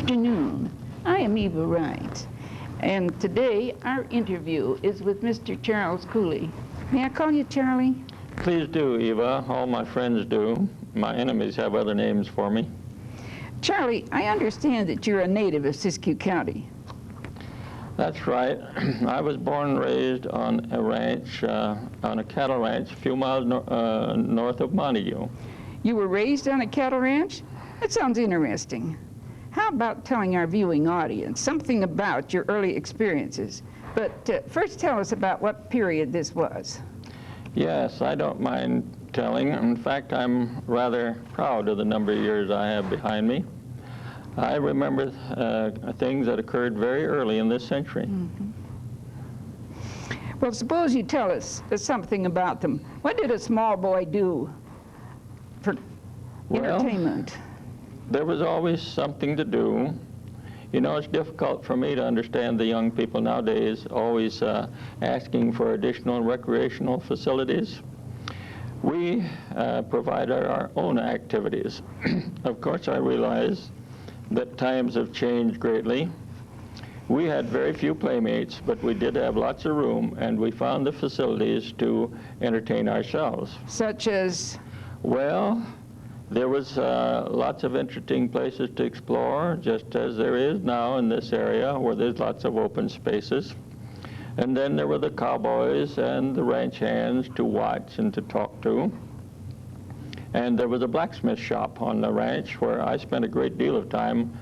afternoon. I am Eva Wright, and today our interview is with Mr. Charles Cooley. May I call you Charlie? Please do, Eva. All my friends do. My enemies have other names for me. Charlie, I understand that you're a native of Siskiyou County. That's right. I was born and raised on a ranch, on a cattle ranch a few miles north of Montague. You were raised on a cattle ranch? That sounds interesting. How about telling our viewing audience something about your early experiences? But first tell us about what period this was. Yes, I don't mind telling. In fact, I'm rather proud of the number of years I have behind me. I remember things that occurred very early in this century. Mm-hmm. Well, suppose you tell us something about them. What did a small boy do for entertainment? There was always something to do. You know, it's difficult for me to understand the young people nowadays always asking for additional recreational facilities. We provided our own activities. Of course, I realize that times have changed greatly. We had very few playmates, but we did have lots of room, and we found the facilities to entertain ourselves. Such as? Well, there was lots of interesting places to explore, just as there is now in this area where there's lots of open spaces. And then there were the cowboys and the ranch hands to watch and to talk to. And there was a blacksmith shop on the ranch where I spent a great deal of time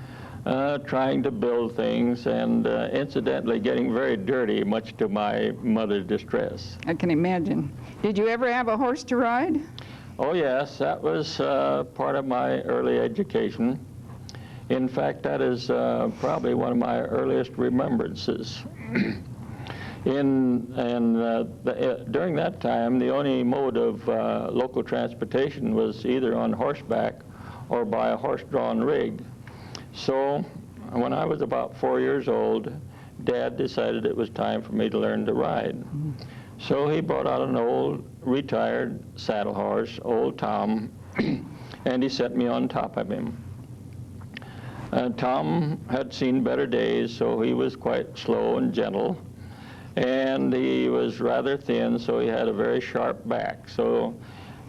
trying to build things and incidentally getting very dirty, much to my mother's distress. I can imagine. Did you ever have a horse to ride? Oh yes, that was part of my early education. In fact, that is probably one of my earliest remembrances. During that time, the only mode of local transportation was either on horseback or by a horse-drawn rig. So when I was about 4 years old, Dad decided it was time for me to learn to ride. Mm-hmm. So he brought out an old retired saddle horse, Old Tom, and he set me on top of him. Tom had seen better days, so he was quite slow and gentle, and he was rather thin, so he had a very sharp back. So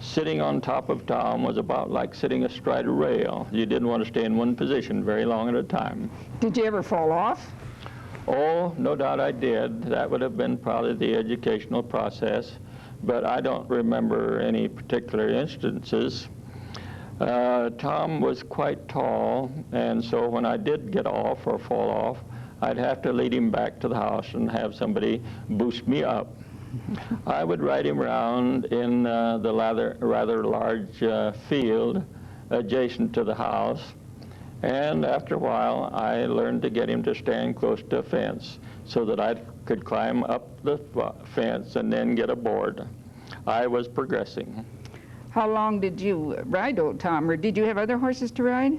sitting on top of Tom was about like sitting astride a rail. You didn't want to stay in one position very long at a time. Did you ever fall off? Oh, no doubt I did. That would have been probably the educational process, but I don't remember any particular instances. Tom was quite tall, and so when I did get off or fall off, I'd have to lead him back to the house and have somebody boost me up. I would ride him around in the rather large field adjacent to the house. And after a while, I learned to get him to stand close to a fence so that I could climb up the fence and then get aboard. I was progressing. How long did you ride Old Tom, or did you have other horses to ride?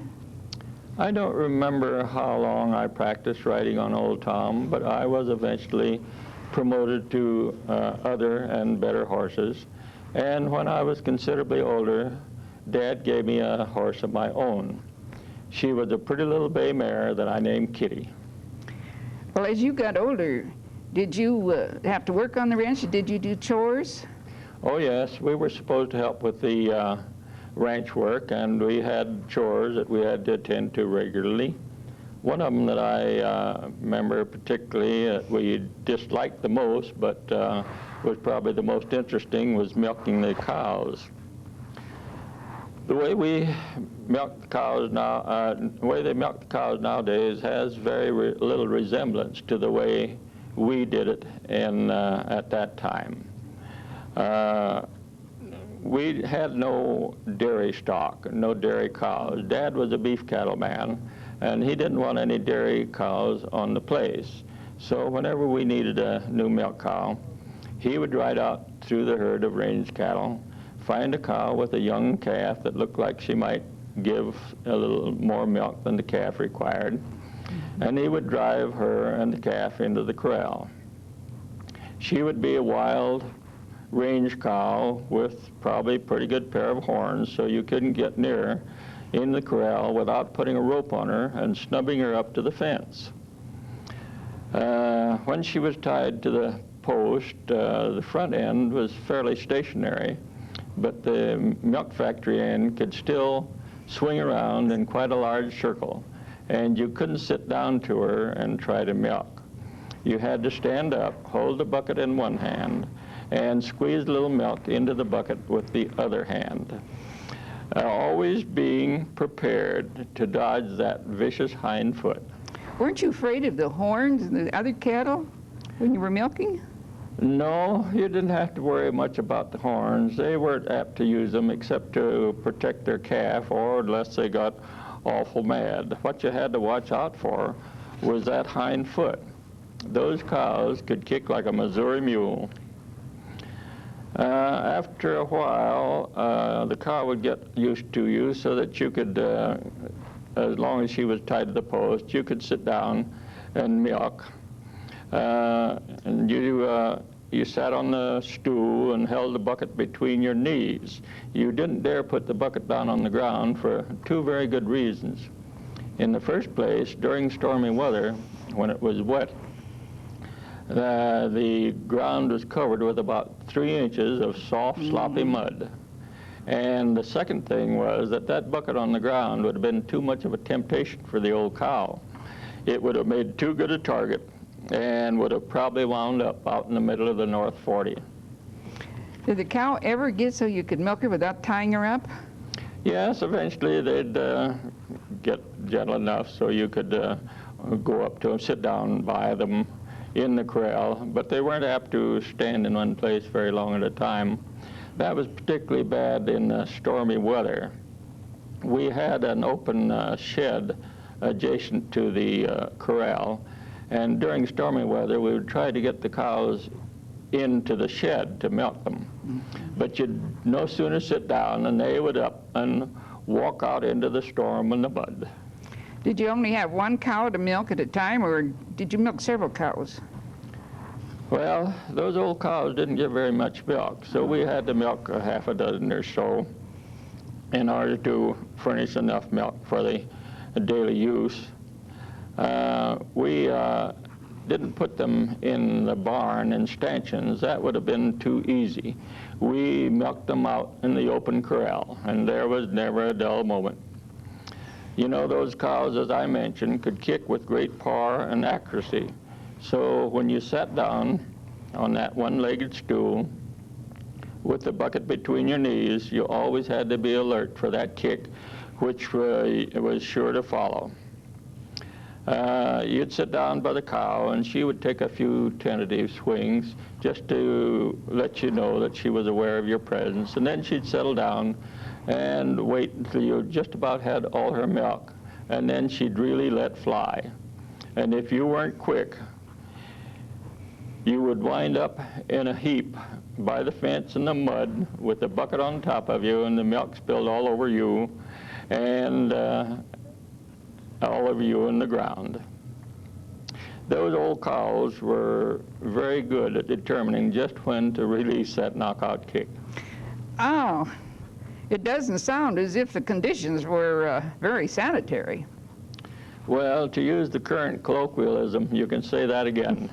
I don't remember how long I practiced riding on Old Tom, but I was eventually promoted to other and better horses. And when I was considerably older, Dad gave me a horse of my own. She was a pretty little bay mare that I named Kitty. Well, as you got older, did you have to work on the ranch? Did you do chores? Oh yes, we were supposed to help with the ranch work, and we had chores that we had to attend to regularly. One of them that I remember particularly that we disliked the most, but was probably the most interesting, was milking the cows. The way we milk the cows now, the way they milk the cows nowadays has very little resemblance to the way we did it at that time. We had no dairy stock, no dairy cows. Dad was a beef cattle man, and he didn't want any dairy cows on the place. So whenever we needed a new milk cow, he would ride out through the herd of range cattle, find a cow with a young calf that looked like she might give a little more milk than the calf required, and he would drive her and the calf into the corral. She would be a wild range cow with probably a pretty good pair of horns, so you couldn't get near her. in the corral without putting a rope on her and snubbing her up to the fence. When she was tied to the post, the front end was fairly stationary, but the milk factory end could still swing around in quite a large circle, and you couldn't sit down to her and try to milk. You had to stand up, hold the bucket in one hand, and squeeze a little milk into the bucket with the other hand. Always being prepared to dodge that vicious hind foot. Weren't you afraid of the horns and the other cattle when you were milking? No, you didn't have to worry much about the horns. They weren't apt to use them except to protect their calf or unless they got awful mad. What you had to watch out for was that hind foot. Those cows could kick like a Missouri mule. After a while, the cow would get used to you so that you could, as long as she was tied to the post, you could sit down and milk. And you sat on the stool and held the bucket between your knees. You didn't dare put the bucket down on the ground for two very good reasons. In the first place, during stormy weather, when it was wet, the ground was covered with about 3 inches of soft, sloppy mud. And the second thing was that that bucket on the ground would have been too much of a temptation for the old cow. It would have made too good a target and would have probably wound up out in the middle of the North 40. Did the cow ever get so you could milk her without tying her up? Yes, eventually they'd get gentle enough so you could go up to them, sit down by them in the corral, but they weren't apt to stand in one place very long at a time. That was particularly bad in stormy weather. We had an open shed adjacent to the corral, and during stormy weather we would try to get the cows into the shed to milk them. But you'd no sooner sit down and they would up and walk out into the storm and the mud. Did you only have one cow to milk at a time, or did you milk several cows? Well, those old cows didn't give very much milk, so we had to milk a half a dozen or so in order to furnish enough milk for the daily use. We didn't put them in the barn in stanchions. That would have been too easy. We milked them out in the open corral, and there was never a dull moment. You know, those cows, as I mentioned, could kick with great power and accuracy. So when you sat down on that one-legged stool with the bucket between your knees, you always had to be alert for that kick, which was sure to follow. You'd sit down by the cow, and she would take a few tentative swings just to let you know that she was aware of your presence, and then she'd settle down and wait until you just about had all her milk, and then she'd really let fly. And if you weren't quick, you would wind up in a heap by the fence in the mud with the bucket on top of you and the milk spilled all over you and all over you in the ground. Those old cows were very good at determining just when to release that knockout kick. Oh, it doesn't sound as if the conditions were very sanitary. Well, to use the current colloquialism, you can say that again.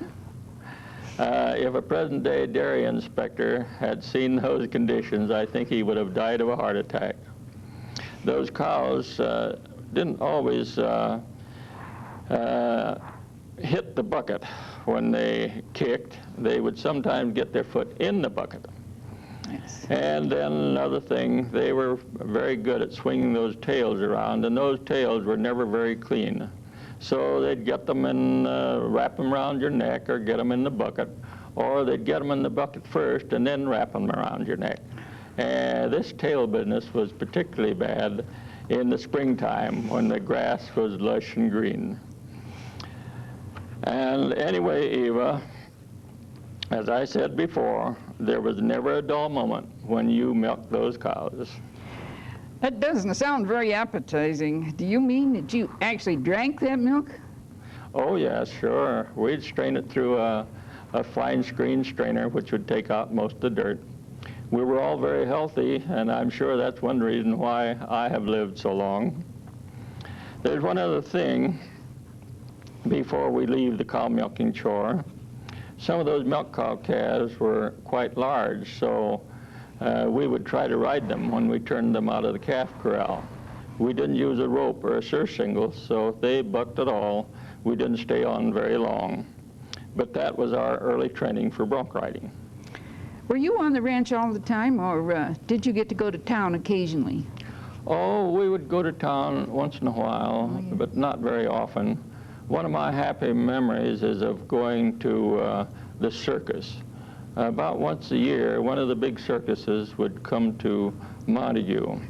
If a present-day dairy inspector had seen those conditions, I think he would have died of a heart attack. Those cows didn't always hit the bucket when they kicked. They would sometimes get their foot in the bucket. Yes. And then another thing, they were very good at swinging those tails around, and those tails were never very clean. So they'd get them and wrap them around your neck or get them in the bucket, or they'd get them in the bucket first and then wrap them around your neck. And this tail business was particularly bad in the springtime when the grass was lush and green. And anyway, Eva, as I said before, there was never a dull moment when you milked those cows. that doesn't sound very appetizing. Do you mean that you actually drank that milk? Oh, yeah, sure. We'd strain it through a fine screen strainer, which would take out most of the dirt. We were all very healthy, and I'm sure that's one reason why I have lived so long. There's one other thing before we leave the cow milking chore. Some of those milk cow calves were quite large, so we would try to ride them when we turned them out of the calf corral. We didn't use a rope or a surcingle, so if they bucked at all, we didn't stay on very long. But that was our early training for bronc riding. Were you on the ranch all the time, or did you get to go to town occasionally? Oh, we would go to town once in a while, but not very often. One of my happy memories is of going to the circus. About once a year, one of the big circuses would come to Montague,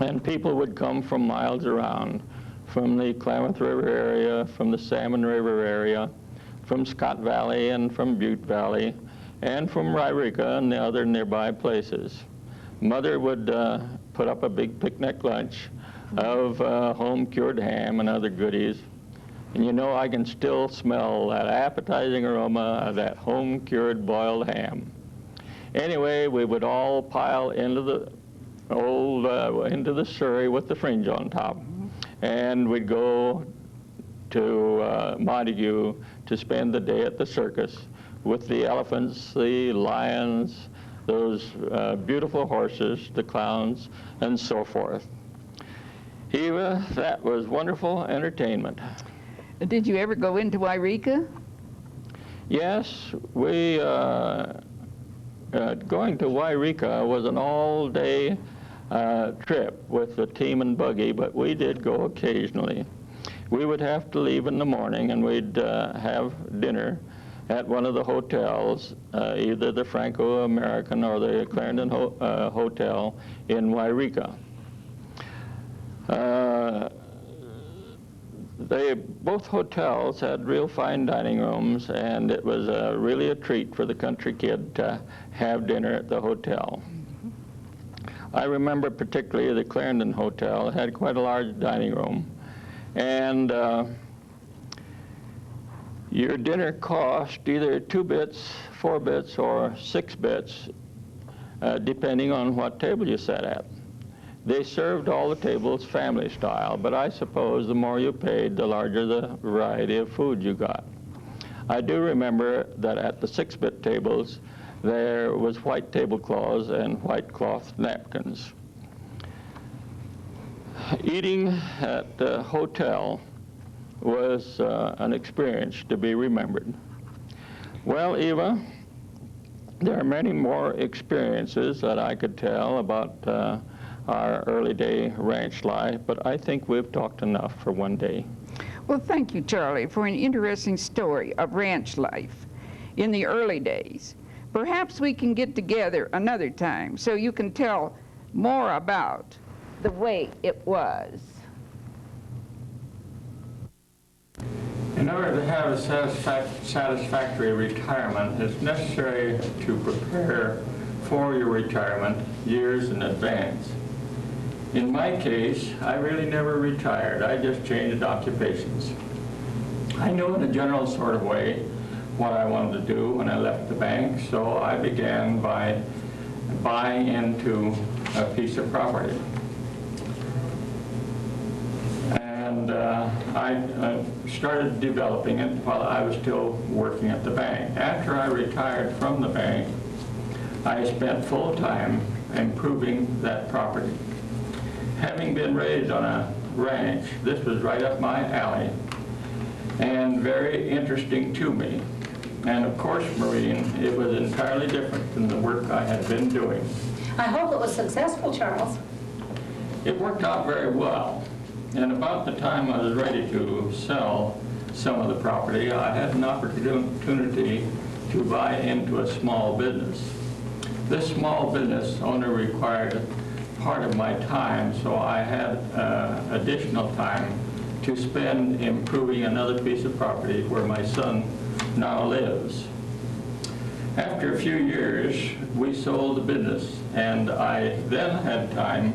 and people would come from miles around, from the Klamath River area, from the Salmon River area, from Scott Valley and from Butte Valley, and from Yreka and the other nearby places. Mother would put up a big picnic lunch of home-cured ham and other goodies. And you know, I can still smell that appetizing aroma of that home-cured boiled ham. Anyway, we would all pile into the into the surrey with the fringe on top, and we'd go to Montague to spend the day at the circus with the elephants, the lions, those beautiful horses, the clowns, and so forth. Eva, that was wonderful entertainment. Did you ever go into Yreka? Yes, we going to Yreka was an all-day trip with the team and buggy, but we did go occasionally. We would have to leave in the morning, and we'd have dinner at one of the hotels, either the Franco-American or the Clarendon Hotel in Yreka. Both hotels had real fine dining rooms, and it was really a treat for the country kid to have dinner at the hotel. I remember particularly the Clarendon Hotel. It had quite a large dining room, and your dinner cost either 2 bits, 4 bits, or 6 bits, depending on what table you sat at. They served all the tables family style, but I suppose the more you paid, the larger the variety of food you got. I do remember that at the 6-bit tables, there was white tablecloths and white cloth napkins. Eating at the hotel was an experience to be remembered. Well, Eva, there are many more experiences that I could tell about our early day ranch life, but I think we've talked enough for one day. Well, thank you, Charlie, for an interesting story of ranch life in the early days. Perhaps we can get together another time so you can tell more about the way it was. In order to have a satisfactory retirement, it's necessary to prepare for your retirement years in advance. In my case, I really never retired. I just changed occupations. I knew in a general sort of way what I wanted to do when I left the bank, so I began by buying into a piece of property. And I started developing it while I was still working at the bank. After I retired from the bank, I spent full time improving that property. Having been raised on a ranch, this was right up my alley and very interesting to me. And of course, Maureen, it was entirely different than the work I had been doing. I hope it was successful, Charles. It worked out very well. And about the time I was ready to sell some of the property, I had an opportunity to buy into a small business. This small business owner required part of my time, so I had additional time to spend improving another piece of property where my son now lives. After a few years, we sold the business, and I then had time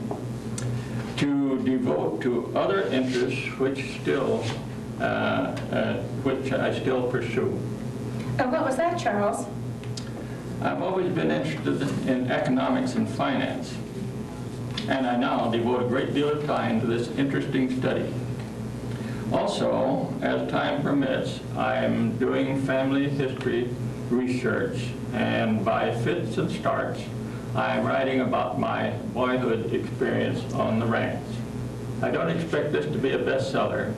to devote to other interests which I still pursue. And what was that, Charles? I've always been interested in economics and finance, and I now devote a great deal of time to this interesting study. Also, as time permits, I'm doing family history research, and by fits and starts, I'm writing about my boyhood experience on the ranch. I don't expect this to be a bestseller,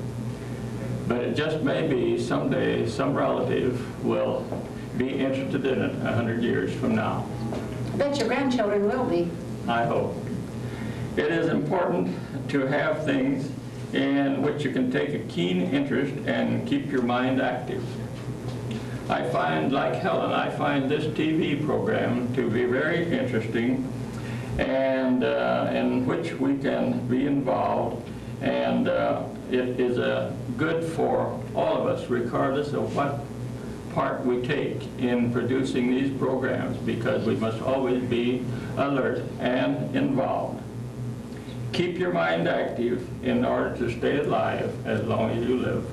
but it just may be someday some relative will be interested in it 100 years from now. I bet your grandchildren will be. I hope. It is important to have things in which you can take a keen interest and keep your mind active. I find, like Helen, I find this TV program to be very interesting and in which we can be involved, and it is good for all of us, regardless of what part we take in producing these programs, because we must always be alert and involved. Keep your mind active in order to stay alive as long as you live.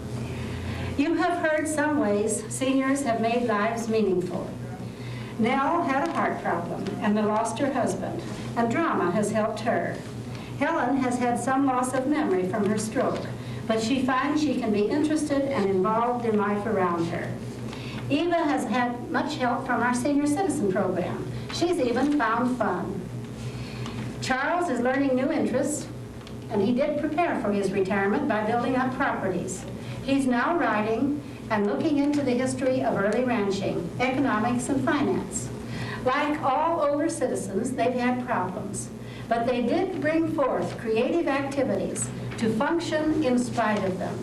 You have heard some ways seniors have made lives meaningful. Nell had a heart problem and lost her husband, and drama has helped her. Helen has had some loss of memory from her stroke, but she finds she can be interested and involved in life around her. Eva has had much help from our senior citizen program. She's even found fun. Charles is learning new interests, and he did prepare for his retirement by building up properties. He's now writing and looking into the history of early ranching, economics, and finance. Like all older citizens, they've had problems, but they did bring forth creative activities to function in spite of them.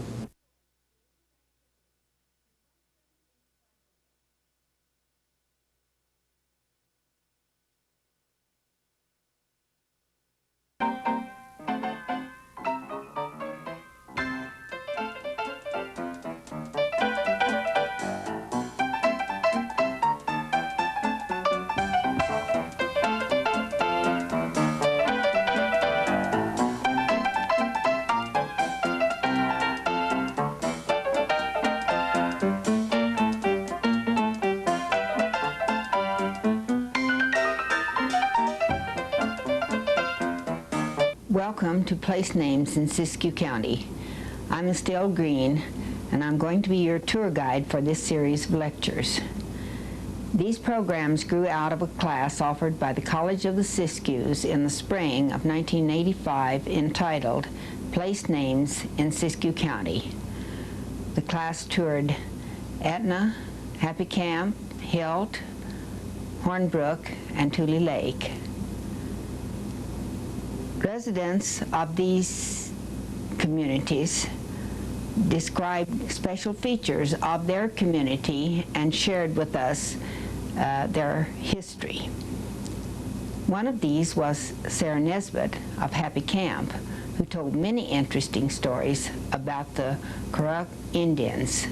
Welcome to Place Names in Siskiyou County. I'm Estelle Green, and I'm going to be your tour guide for this series of lectures. These programs grew out of a class offered by the College of the Siskiyous in the spring of 1985 entitled Place Names in Siskiyou County. The class toured Etna, Happy Camp, Hilt, Hornbrook, and Tule Lake. Residents of these communities described special features of their community and shared with us their history. One of these was Sarah Nesbitt of Happy Camp, who told many interesting stories about the Kuruk Indians.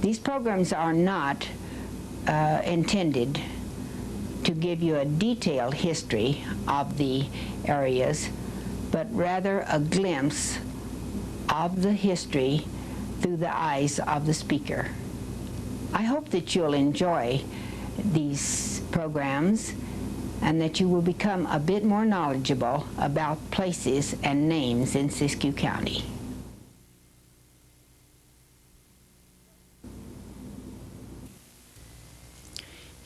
These programs are not intended to give you a detailed history of the areas, but rather a glimpse of the history through the eyes of the speaker. I hope that you'll enjoy these programs and that you will become a bit more knowledgeable about places and names in Siskiyou County.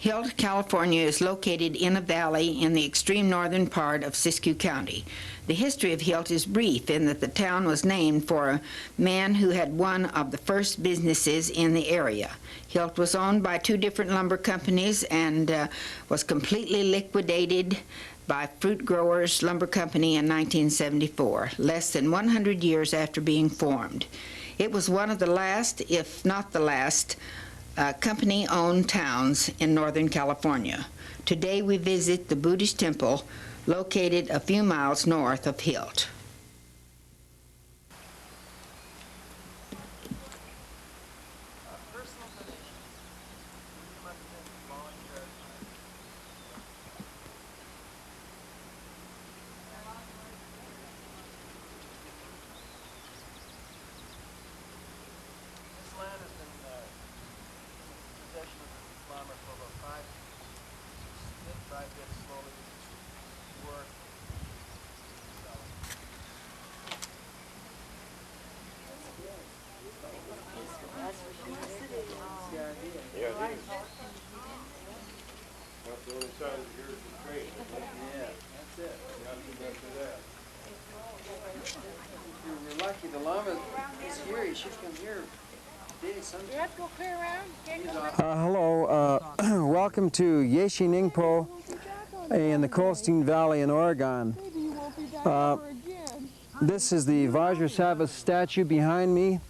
Hilt, California is located in a valley in the extreme northern part of Siskiyou County. The history of Hilt is brief in that the town was named for a man who had one of the first businesses in the area. Hilt was owned by two different lumber companies and was completely liquidated by Fruit Growers Lumber Company in 1974, less than 100 years after being formed. It was one of the last, if not the last, company-owned towns in Northern California. Today we visit the Buddhist temple located a few miles north of Hilt. This land has been in possession of the farmer for about 5 See, the Lama is here. He should come here. You have to go clear around? Can't go back? Hello. Welcome to Yeshi Ningpo in the Colstein Valley in Oregon. Maybe you won't be back ever again. This is the Vajrasattva statue behind me,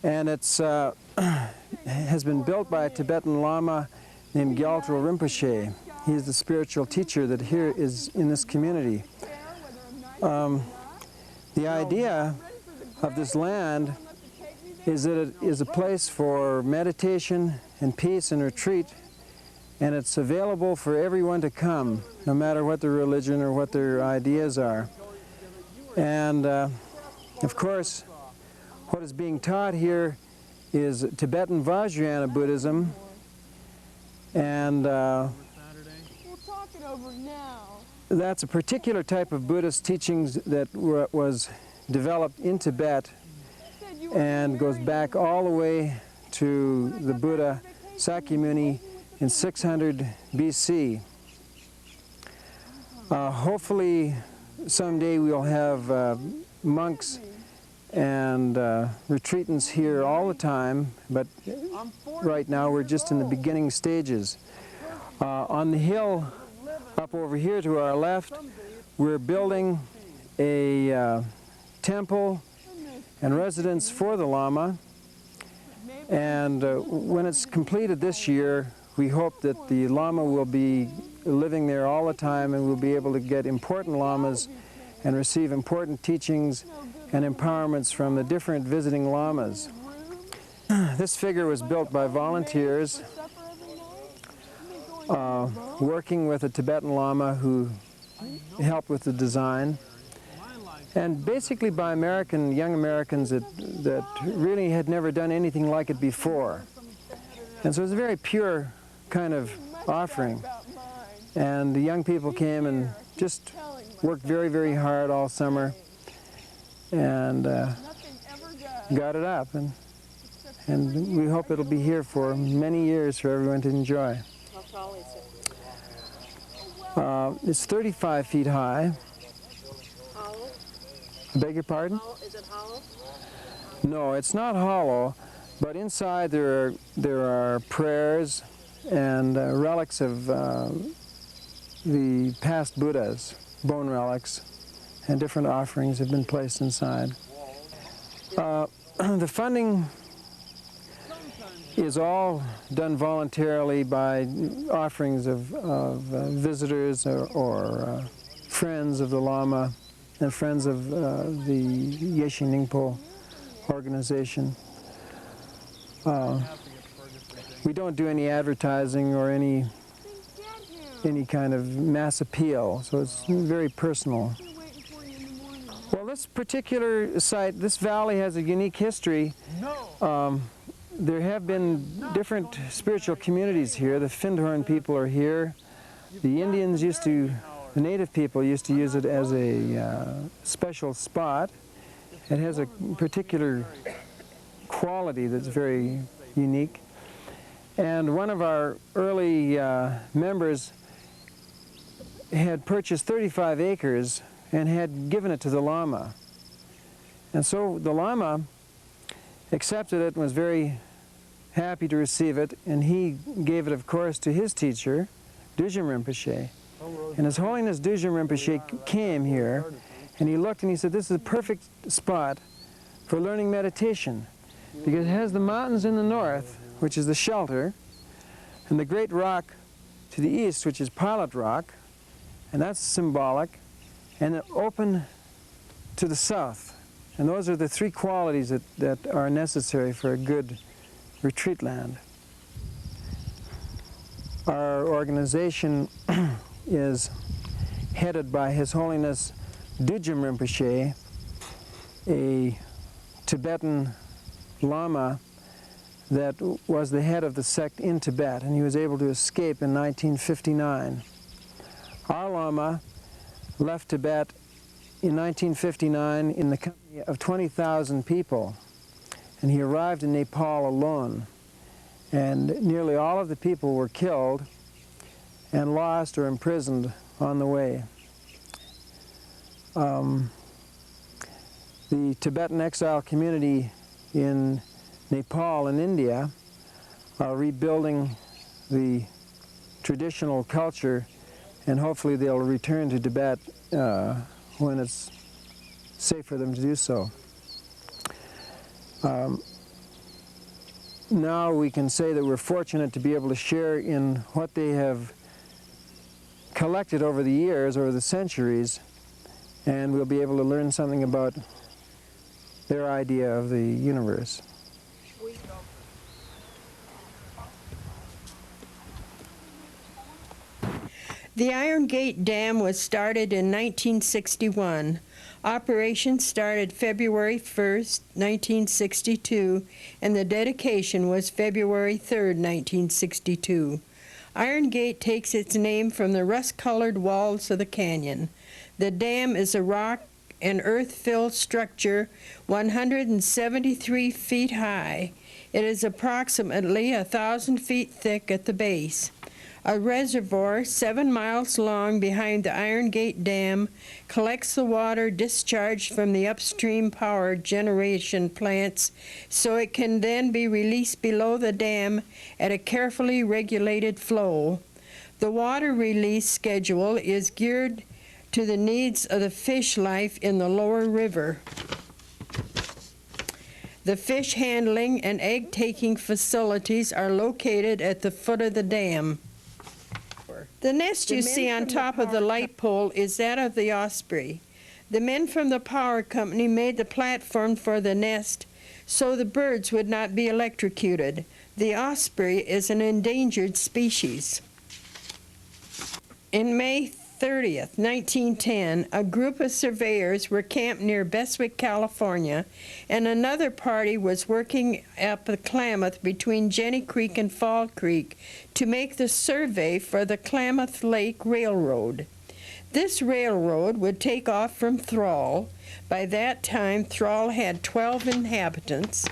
and it's has been built by a Tibetan Lama named Gyaltro Rinpoche. He's the spiritual teacher that here is in this community. The idea of this land is that it is a place for meditation and peace and retreat, and it's available for everyone to come, no matter what their religion or what their ideas are. And of course, what is being taught here is Tibetan Vajrayana Buddhism, and We'll talk it over now. that's a particular type of Buddhist teachings that was developed in Tibet and goes back all the way to the Buddha Sakyamuni in 600 BC. Hopefully someday we'll have monks and retreatants here all the time, but right now we're just in the beginning stages. On the hill up over here to our left, we're building a temple and residence for the Lama, and when it's completed this year, we hope that the Lama will be living there all the time, and we'll be able to get important Lamas and receive important teachings and empowerments from the different visiting Lamas. This figure was built by volunteers working with a Tibetan Lama who helped with the design, and basically by young Americans that really had never done anything like it before. And so it was a very pure kind of offering. And the young people came and just worked very, very hard all summer and got it up. And we hope it'll be here for many years for everyone to enjoy. How tall is it? It's 35 feet high. Hollow? I beg your pardon? Is it hollow? No, it's not hollow, but inside there are prayers and relics of the past Buddhas, bone relics, and different offerings have been placed inside. The funding is all done voluntarily by offerings of visitors or friends of the Lama and friends of the Yeshi Ningpo organization. We don't do any advertising or any kind of mass appeal, so it's very personal. Well, this particular site, this valley has a unique history. There have been different spiritual communities here. The Findhorn people are here. The Indians the native people used to use it as a special spot. It has a particular quality that's very unique. And one of our early members had purchased 35 acres and had given it to the Lama. And so the Lama accepted it and was very happy to receive it, and he gave it, of course, to his teacher, Dujim Rinpoche. And His Holiness Dujim Rinpoche came here, and he looked and he said, this is a perfect spot for learning meditation, because it has the mountains in the north, which is the shelter, and the great rock to the east, which is Pilot Rock, and that's symbolic, and the open to the south. And those are the three qualities that are necessary for a good retreat land. Our organization is headed by His Holiness Dujim Rinpoche, a Tibetan Lama that was the head of the sect in Tibet, and he was able to escape in 1959. Our Lama left Tibet in 1959 in the company of 20,000 people, and he arrived in Nepal alone. And nearly all of the people were killed and lost or imprisoned on the way. the Tibetan exile community in Nepal and India are rebuilding the traditional culture, and hopefully they'll return to Tibet when it's safe for them to do so. Now we can say that we're fortunate to be able to share in what they have collected over the years, over the centuries, and we'll be able to learn something about their idea of the universe. The Iron Gate Dam was started in 1961. Operations started February 1st, 1962, and the dedication was February 3rd, 1962. Iron Gate takes its name from the rust-colored walls of the canyon. The dam is a rock and earth-filled structure 173 feet high. It is approximately 1,000 feet thick at the base. A reservoir 7 miles long behind the Iron Gate Dam collects the water discharged from the upstream power generation plants so it can then be released below the dam at a carefully regulated flow. The water release schedule is geared to the needs of the fish life in the lower river. The fish handling and egg-taking facilities are located at the foot of the dam. The nest you see on top of the light pole is that of the osprey. The men from the power company made the platform for the nest so the birds would not be electrocuted. The osprey is an endangered species. In May 30th, 1910, a group of surveyors were camped near Bestwick, California, and another party was working up the Klamath between Jenny Creek and Fall Creek to make the survey for the Klamath Lake Railroad. This railroad would take off from Thrall. By that time, Thrall had 12 inhabitants.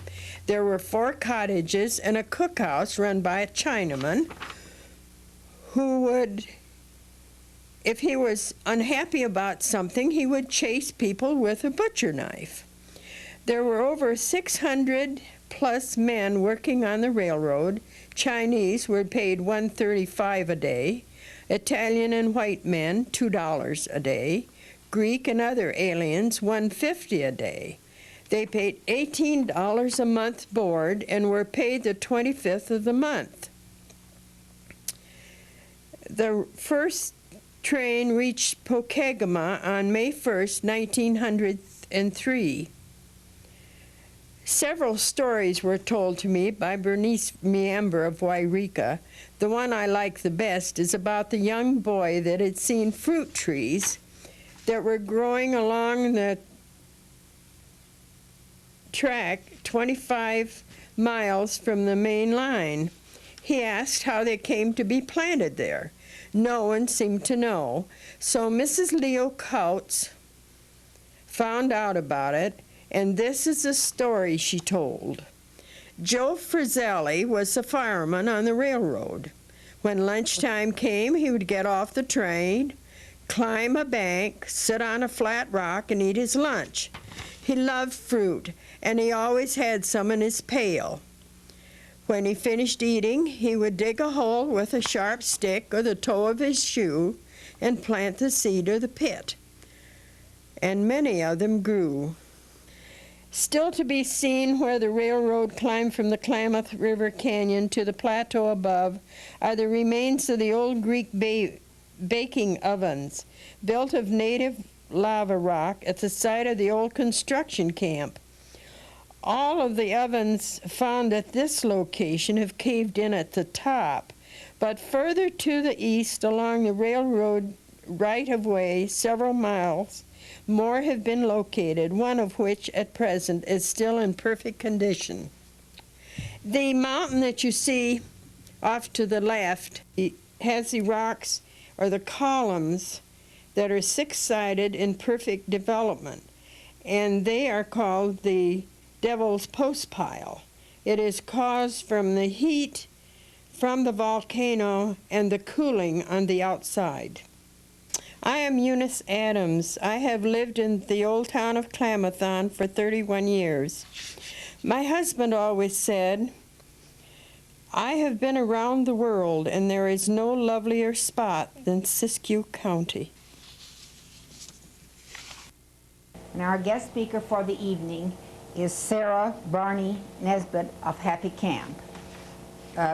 There were 4 cottages and a cookhouse run by a Chinaman who would, if he was unhappy about something, he would chase people with a butcher knife. There were over 600 plus men working on the railroad. Chinese were paid $1.35 a day. Italian and white men, $2 a day. Greek and other aliens, $1.50 a day. They paid $18 a month board and were paid the 25th of the month. The first train reached Pokegama on May 1st, 1903. Several stories were told to me by Bernice Meamber of Wairika. The one I like the best is about the young boy that had seen fruit trees that were growing along the track 25 miles from the main line. He asked how they came to be planted there. No one seemed to know, so Mrs. Leo Couts found out about it, and this is the story she told. Joe Frizzelli was a fireman on the railroad. When lunchtime came, he would get off the train, climb a bank, sit on a flat rock, and eat his lunch. He loved fruit, and he always had some in his pail. When he finished eating, he would dig a hole with a sharp stick or the toe of his shoe and plant the seed or the pit. And many of them grew. Still to be seen where the railroad climbed from the Klamath River Canyon to the plateau above are the remains of the old Greek baking ovens built of native lava rock at the site of the old construction camp. All of the ovens found at this location have caved in at the top, but further to the east along the railroad right-of-way several miles, more have been located, one of which at present is still in perfect condition. The mountain that you see off to the left has the rocks or the columns that are six-sided in perfect development, and they are called the Devil's Postpile. It is caused from the heat from the volcano and the cooling on the outside. I am Eunice Adams. I have lived in the old town of Klamathon for 31 years. My husband always said, I have been around the world and there is no lovelier spot than Siskiyou County. And our guest speaker for the evening is Sarah Barney Nesbitt of Happy Camp.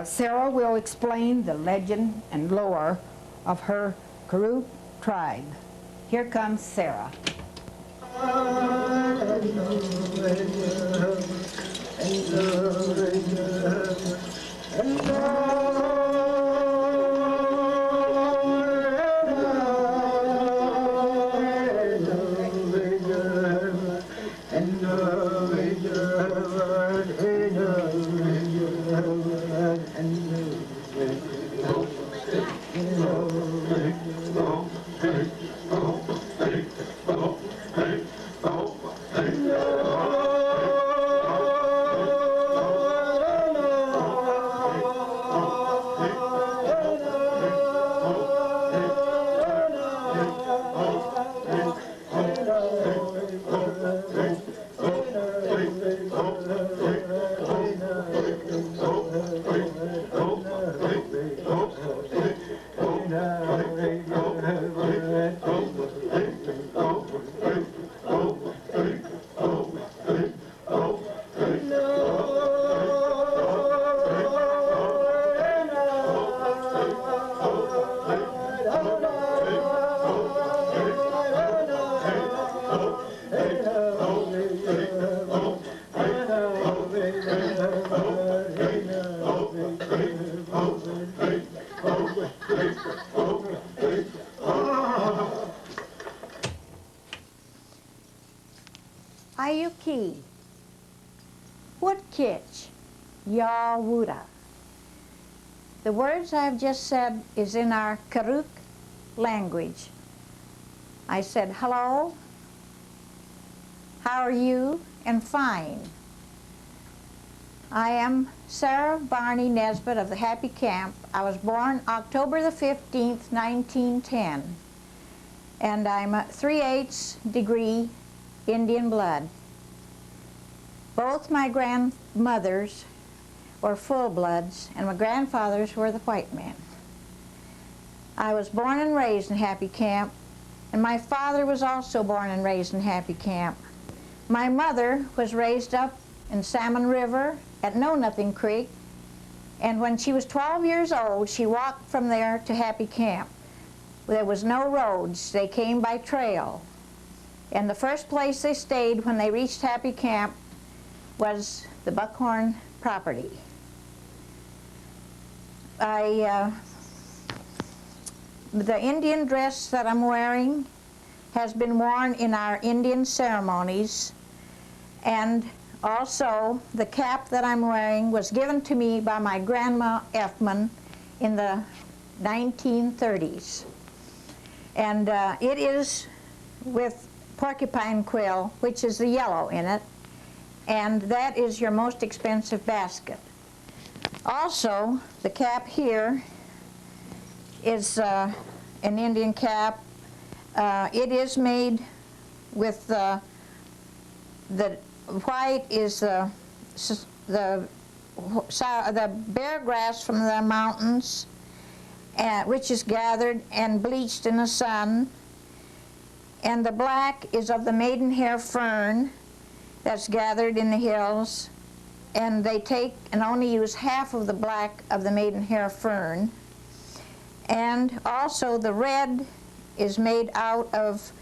Sarah will explain the legend and lore of her Karuk tribe. Here comes Sarah. Ayuki, Woodkitch, Yawuda. The words I've just said is in our Karuk language. I said, hello, how are you, and fine. I am Sarah Barney Nesbitt of the Happy Camp. I was born October the 15th, 1910, and I'm a 3/8 degree Indian blood. Both my grandmothers were full-bloods, and my grandfathers were the white men. I was born and raised in Happy Camp, and my father was also born and raised in Happy Camp. My mother was raised up in Salmon River at Know Nothing Creek, and when she was 12 years old, she walked from there to Happy Camp. There was no roads. They came by trail. And the first place they stayed when they reached Happy Camp was the Buckhorn property. The Indian dress that I'm wearing has been worn in our Indian ceremonies, and also the cap that I'm wearing was given to me by my grandma Effman in the 1930s. And it is with porcupine quill, which is the yellow in it, and that is your most expensive basket. Also, the cap here is an Indian cap. It is made with the white is the bare grass from the mountains, which is gathered and bleached in the sun. And the black is of the maidenhair fern that's gathered in the hills, and they take and only use half of the black of the maidenhair fern. And also the red is made out of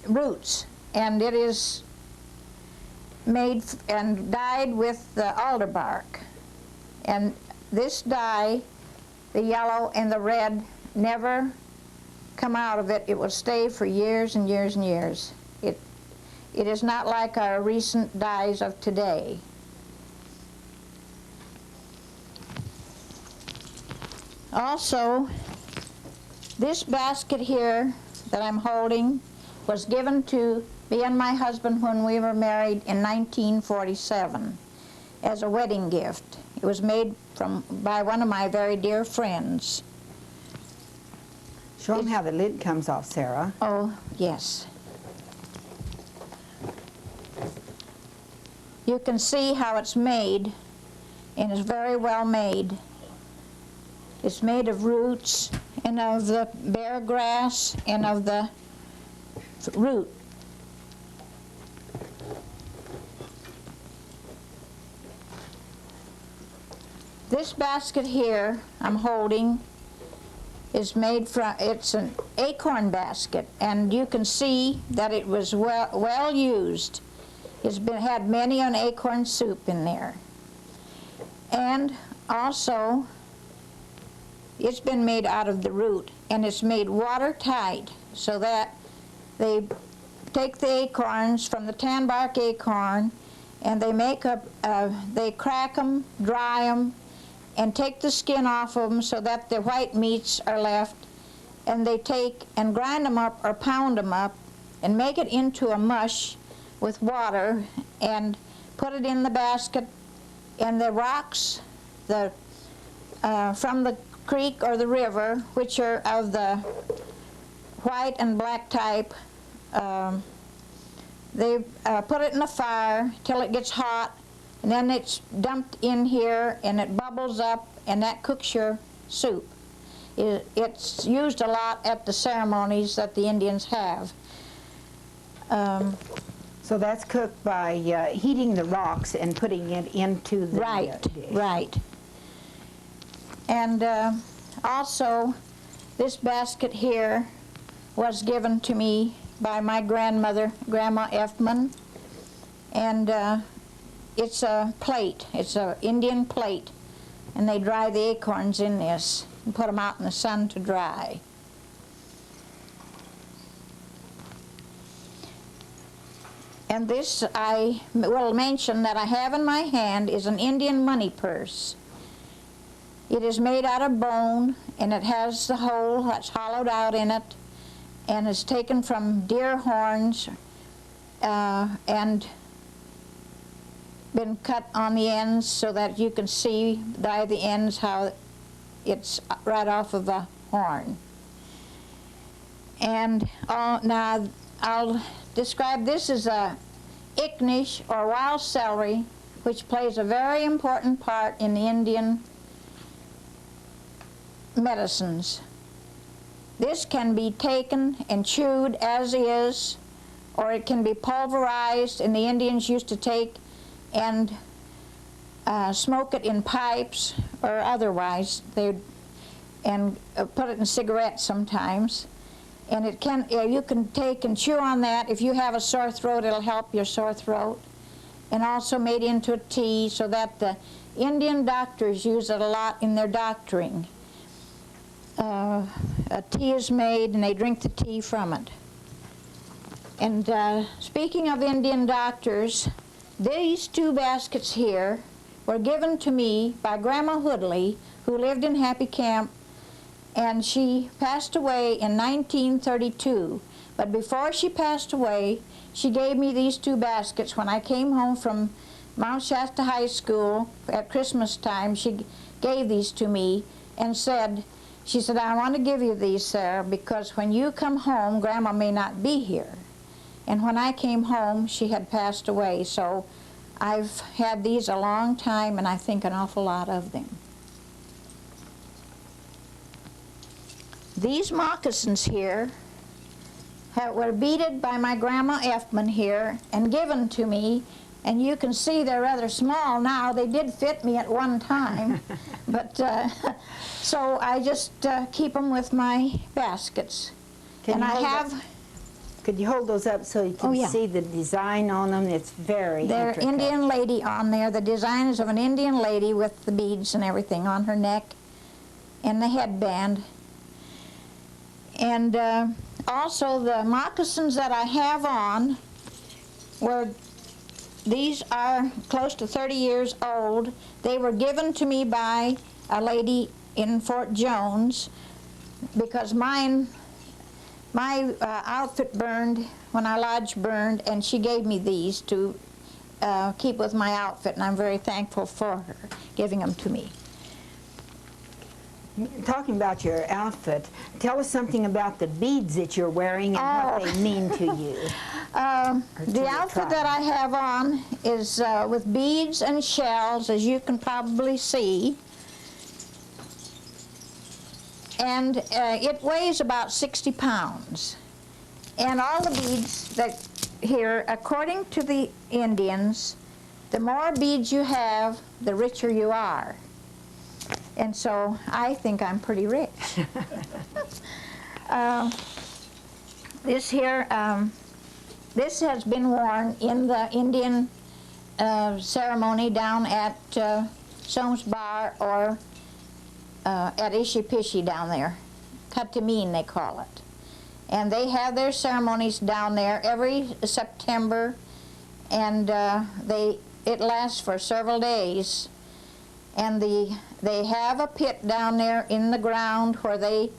roots, and it is made and dyed with the alder bark. And this dye, the yellow and the red, never come out of it. It will stay for years and years and years. It is not like our recent dyes of today. Also, this basket here that I'm holding was given to me and my husband when we were married in 1947 as a wedding gift. It was made by one of my very dear friends. Show them how the lid comes off, Sarah. Oh, yes. You can see how it's made, and it's very well made. It's made of roots and of the bare grass and of the root. This basket here I'm holding is made from, it's an acorn basket, and you can see that it was well used. It's had many an acorn soup in there. And also, it's been made out of the root, and it's made watertight so that they take the acorns from the tanbark acorn, and they make they crack them, dry them, and take the skin off of them so that the white meats are left, and they take and grind them up or pound them up and make it into a mush with water and put it in the basket, and the rocks from the creek or the river, which are of the white and black type, they put it in the fire till it gets hot, and then it's dumped in here and it bubbles up, and that cooks your soup. It's used a lot at the ceremonies that the Indians have. So that's cooked by heating the rocks and putting it into the dish. Right. And also, this basket here was given to me by my grandmother, Grandma Effman, and it's a plate. It's an Indian plate, and they dry the acorns in this and put them out in the sun to dry. And this, I will mention that I have in my hand, is an Indian money purse. It is made out of bone, and it has the hole that's hollowed out in it, and is taken from deer horns and been cut on the ends so that you can see by the ends how it's right off of a horn. And now I'll describe this as a iknish, or wild celery, which plays a very important part in the Indian medicines. This can be taken and chewed as is, or it can be pulverized, and the Indians used to take and smoke it in pipes or otherwise. They'd put it in cigarettes sometimes. And it can, you can take and chew on that. If you have a sore throat, it'll help your sore throat. And also made into a tea, so that the Indian doctors use it a lot in their doctoring. A tea is made, and they drink the tea from it. And speaking of Indian doctors, these two baskets here were given to me by Grandma Hoodley, who lived in Happy Camp, and she passed away in 1932. But before she passed away, she gave me these two baskets. When I came home from Mount Shasta High School at Christmas time, she gave these to me and said, she said, I want to give you these, Sarah, because when you come home, Grandma may not be here. And when I came home, she had passed away. So I've had these a long time, and I think an awful lot of them. These moccasins here were beaded by my Grandma Effman here and given to me, and you can see they're rather small now. They did fit me at one time, but so I just keep them with my baskets. Could you hold those up so you can see the design on them? It's very They're intricate. Indian lady on there. The design is of an Indian lady with the beads and everything on her neck and the headband. And also the moccasins that I have on these are close to 30 years old. They were given to me by a lady in Fort Jones because my outfit burned when our lodge burned, and she gave me these to keep with my outfit, and I'm very thankful for her giving them to me. talking about your outfit, tell us something about the beads that you're wearing and what they mean to you. The outfit that I have on is with beads and shells, as you can probably see. And it weighs about 60 pounds. And all the beads that here, according to the Indians, the more beads you have, the richer you are. And so I think I'm pretty rich. This here, this has been worn in the Indian ceremony down at Soames Bar or at Ishipishi down there. Katamine they call it. And they have their ceremonies down there every September, and it lasts for several days. And they have a pit down there in the ground where they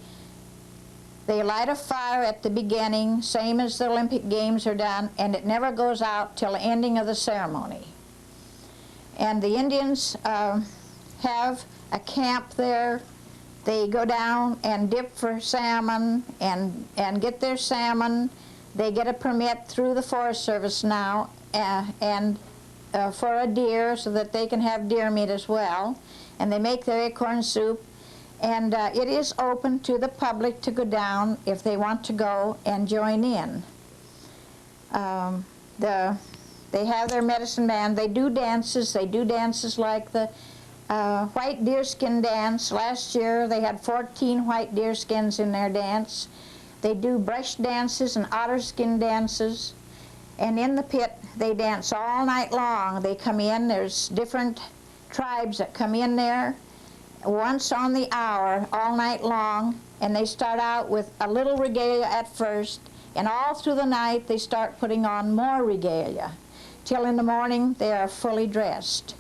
light a fire at the beginning, same as the Olympic Games are done, and it never goes out till the ending of the ceremony. And the Indians have a camp there. They go down and dip for salmon and get their salmon. They get a permit through the Forest Service now for a deer so that they can have deer meat as well. And they make their acorn soup. And it is open to the public to go down if they want to go and join in. They have their medicine band. They do dances. They do dances like the white deerskin dance. Last year they had 14 white deerskins in their dance. They do brush dances and otter skin dances. And in the pit they dance all night long. They come in, there's different tribes that come in there once on the hour all night long, and they start out with a little regalia at first, and all through the night they start putting on more regalia till in the morning they are fully dressed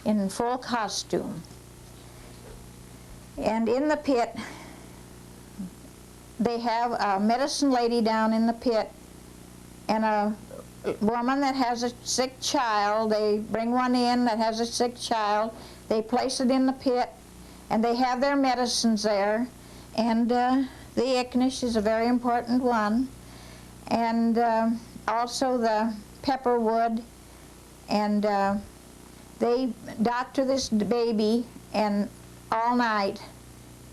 in full costume. And in the pit they have a medicine lady down in the pit and a woman that has a sick child. They bring one in that has a sick child. They place it in the pit and they have their medicines there. And the Icknish is a very important one. And also the pepperwood. And they doctor this baby and all night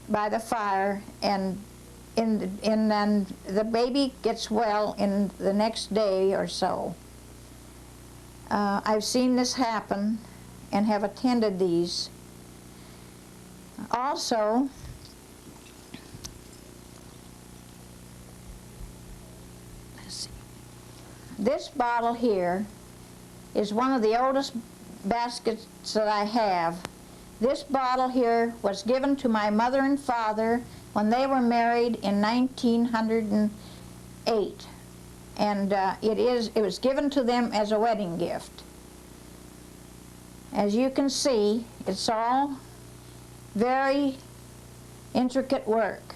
by the fire, and the baby gets well in the next day or so. I've seen this happen and have attended these. Also, this bottle here is one of the oldest baskets that I have. This bottle here was given to my mother and father when they were married in 1908, and it was given to them as a wedding gift. As you can see, it's all very intricate work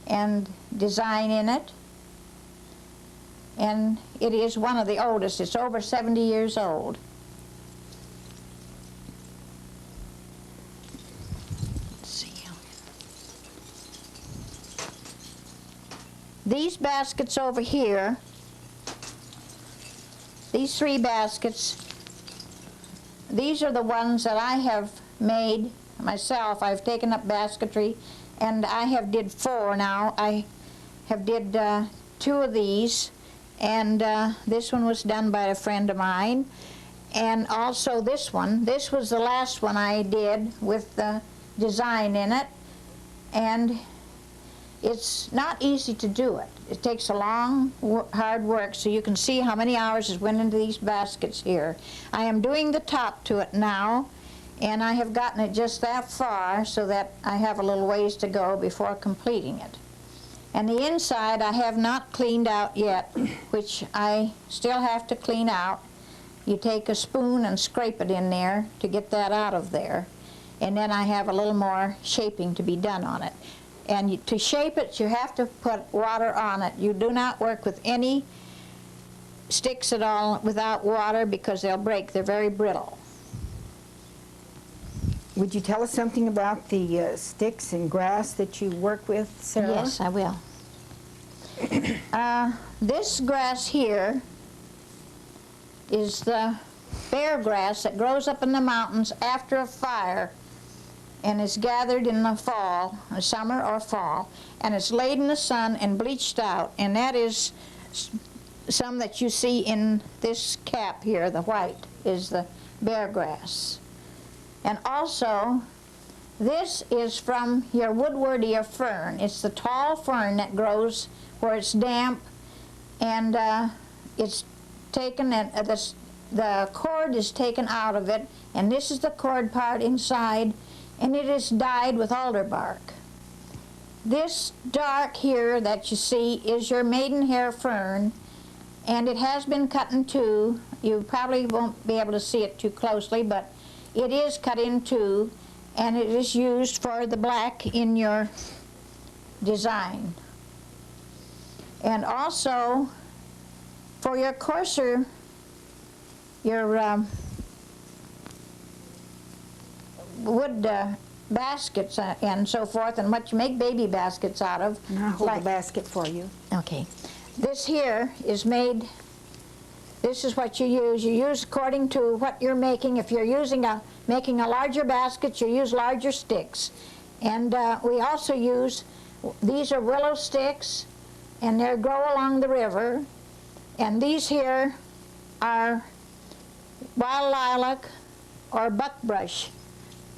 and design in it, and it is one of the oldest. It's over 70 years old. These baskets over here, these 3 baskets, these are the ones that I have made myself. I've taken up basketry, and I have did 4 now. I have did 2 of these, and this one was done by a friend of mine, and also this one. This was the last one I did with the design in it, and it's not easy to do it. It takes a long, hard work, so you can see how many hours has went into these baskets here. I am doing the top to it now, and I have gotten it just that far so that I have a little ways to go before completing it. And the inside I have not cleaned out yet, which I still have to clean out. You take a spoon and scrape it in there to get that out of there, and then I have a little more shaping to be done on it. And to shape it, you have to put water on it. You do not work with any sticks at all without water because they'll break. They're very brittle. Would you tell us something about the sticks and grass that you work with, Sarah? Yes, I will. This grass here is the bear grass that grows up in the mountains after a fire and is gathered in the fall, summer or fall, and it's laid in the sun and bleached out, and that is some that you see in this cap here, the white, is the bear grass. And also, this is from your woodwardia fern. It's the tall fern that grows where it's damp, and it's taken, and the cord is taken out of it, and this is the cord part inside, and it is dyed with alder bark. This dark here that you see is your maidenhair fern, and it has been cut in two. You probably won't be able to see it too closely, but it is cut in two, and it is used for the black in your design. And also, for your coarser, your wood baskets and so forth, and what you make baby baskets out of. And I'll hold the basket for you. Okay. This here is made, this is what you use. You use according to what you're making. If you're making a larger basket, you use larger sticks. And we also use, these are willow sticks, and they grow along the river. And these here are wild lilac or buckbrush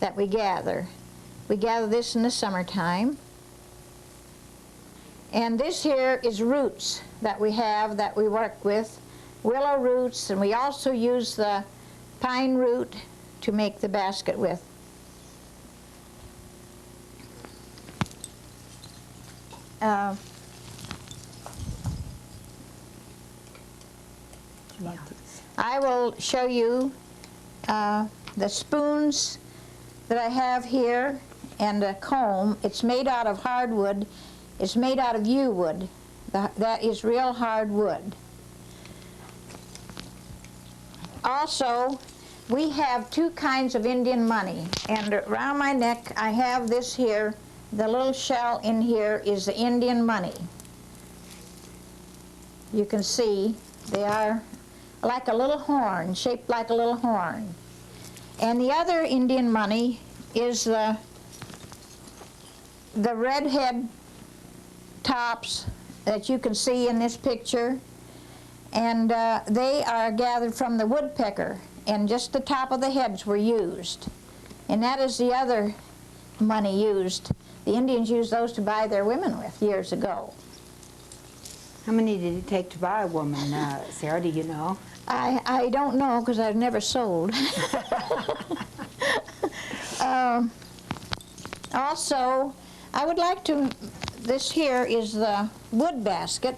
that we gather. We gather this in the summertime. And this here is roots that we have that we work with, willow roots, and we also use the pine root to make the basket with. I will show you the spoons that I have here and a comb. It's made out of hardwood. It's made out of yew wood. That is real hard wood. Also, we have two kinds of Indian money, and around my neck I have this here. The little shell in here is the Indian money. You can see they are like a little horn, shaped like a little horn. And the other Indian money is the redhead tops that you can see in this picture, and they are gathered from the woodpecker, and just the top of the heads were used. And that is the other money used. The Indians used those to buy their women with years ago. How many did it take to buy a woman, Sarah, do you know? I don't know, because I've never sold. Also, I would like to, this here is the wood basket,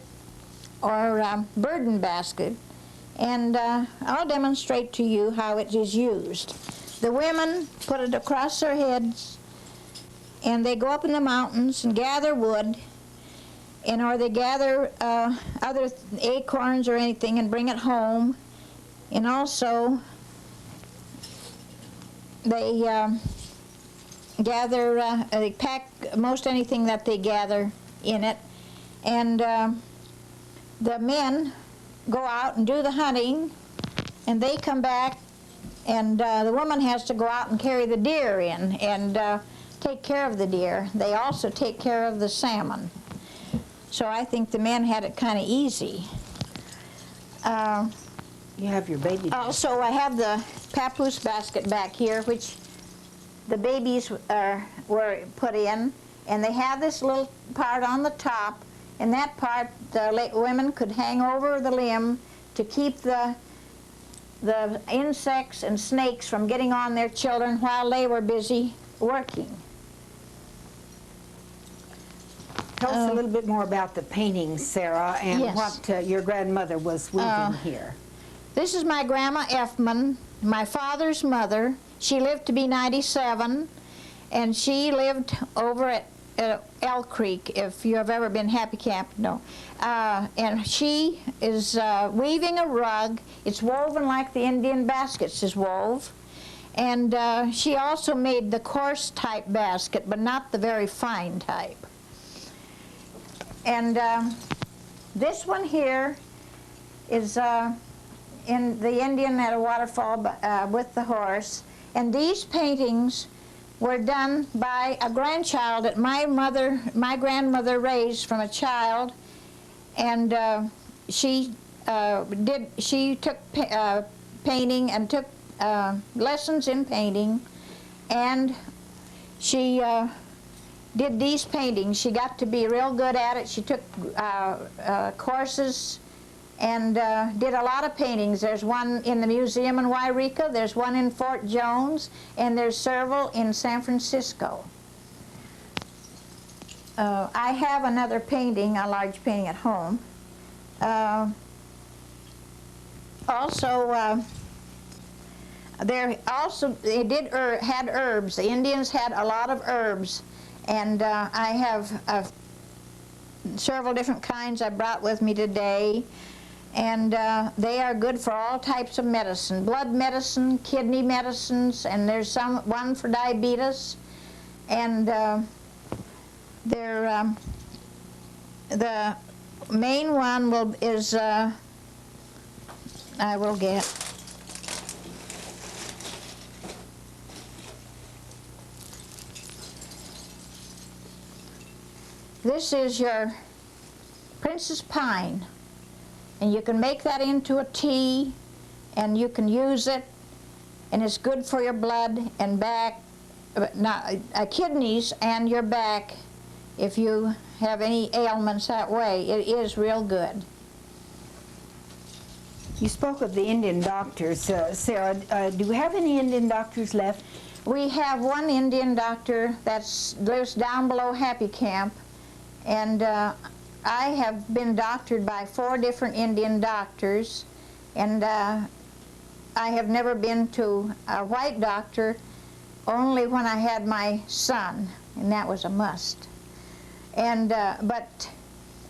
or burden basket, and I'll demonstrate to you how it is used. The women put it across their heads, and they go up in the mountains and gather wood, and or they gather other acorns or anything and bring it home. And also they they pack most anything that they gather in it, and the men go out and do the hunting, and they come back, and the woman has to go out and carry the deer in and take care of the deer. They also take care of the salmon. So I think the men had it kind of easy. You have your baby. Also, I have the papoose basket back here, which the babies were put in, and they have this little part on the top, and that part the women could hang over the limb to keep the insects and snakes from getting on their children while they were busy working. Tell us a little bit more about the paintings, Sarah, and yes. what your grandmother was weaving here. This is my Grandma Effman, my father's mother. She lived to be 97, and she lived over at Elk Creek, if you have ever been Happy Camp, no. And she is weaving a rug. It's woven like the Indian baskets is wove. And she also made the coarse type basket, but not the very fine type. And this one here is in the Indian at a waterfall with the horse. And these paintings were done by a grandchild that my grandmother raised from a child, and she took painting and took lessons in painting, and she did these paintings. She got to be real good at it. She took courses and did a lot of paintings. There's one in the museum in Wairika, there's one in Fort Jones, and there's several in San Francisco. I have another painting, a large painting at home. Had herbs. The Indians had a lot of herbs, and I have several different kinds I brought with me today, and they are good for all types of medicine, blood medicine, kidney medicines, and there's one for diabetes, and the main one is I will get. This is your Princess Pine, and you can make that into a tea, and you can use it, and it's good for your blood and back, kidneys and your back. If you have any ailments that way, it is real good. You spoke of the Indian doctors. Sarah, do we have any Indian doctors left? We have one Indian doctor that lives down below Happy Camp, and I have been doctored by 4 different Indian doctors, and I have never been to a white doctor, only when I had my son, and that was a must. And but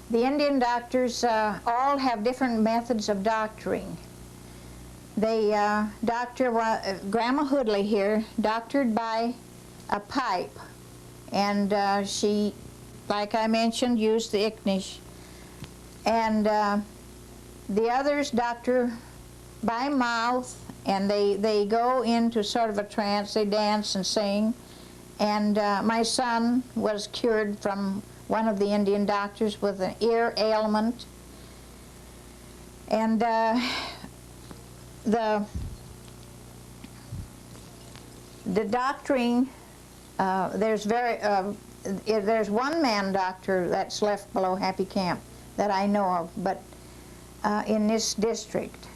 the Indian doctors all have different methods of doctoring. They Grandma Hoodley here doctored by a pipe, and she, like I mentioned, used the Icknish. And the others doctor by mouth, and they go into sort of a trance. They dance and sing. And my son was cured from one of the Indian doctors with an ear ailment. And the doctoring, there's one man doctor that's left below Happy Camp that I know of, but in this district.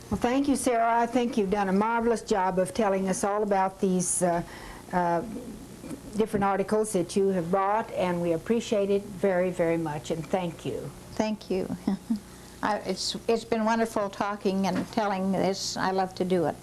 Well, thank you, Sarah. I think you've done a marvelous job of telling us all about these different articles that you have brought, and we appreciate it very, very much, and thank you. Thank you. It's been wonderful talking and telling this. I love to do it.